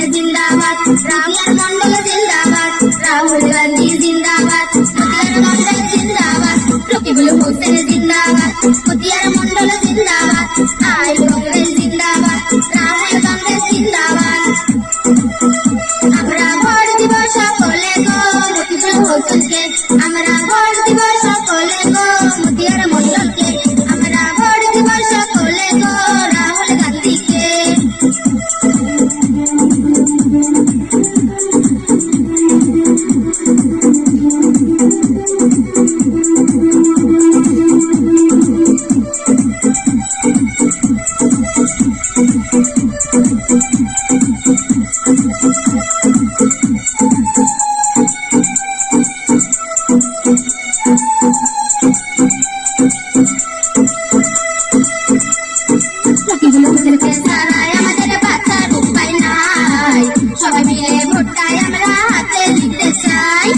जिंदाबाद राहुल मंडल जिंदाबाद राहुल गांधी जिंदाबाद मंडल जिंदाबाद रकीबुल হোসেন जिंदाबाद मोतियार मंडल जिंदाबाद आई कांग्रेस जिंदाबाद राहुल कांग्रेस जिंदाबाद আমরা ভোট দিব সকলে গো রকিবুল হোসেনকে আমরা ভোট দিব সকলে গো মোতিয়ার মন্ডলকে আমরা ভোট দিব সকলে গো রাহুল গান্ধীকে রকিবুল হোসেনকে ছাড়াই আমাদের বাঁচার উপায় নাই সবাই মিলে ভোটটাই আমরা হাতে দিতে চাই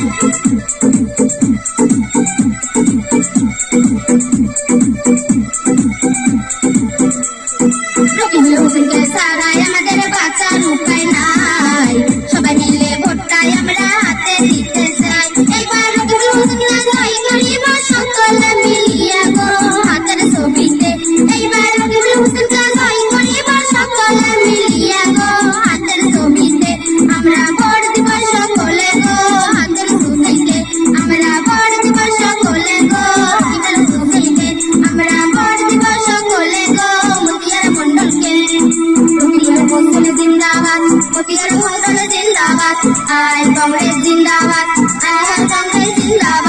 রকিবুল হোসেনকে ছাড়াই আমাদের বাঁচার উপায় নাই সবাই মিলে ভোটটাই আমরা হাতে দিতে চাই এইবার রকিবুল হোসেনকে জয় করিব সকলে মিলিয়া গো হাতের ছবিতে এইবার রকিবুল হোসেনকে জয় করিব সকলে মিলিয়া গো হাতের ছবিতে আমরা ভোট দিব সকলে গো হাতের ছবিতে আমরা ভোট দিব সকলে গো হাতের ছবিতে আমরা ভোট দিব সকলে গো মোতিয়ার মন্ডলকে রকিবুল হোসেন জিন্দাবাদ মোতিয়ার মন্ডল জিন্দাবাদ আই কাংগ্রেস জিন্দাবাদ আই কাংগ্রেস জিন্দাবাদ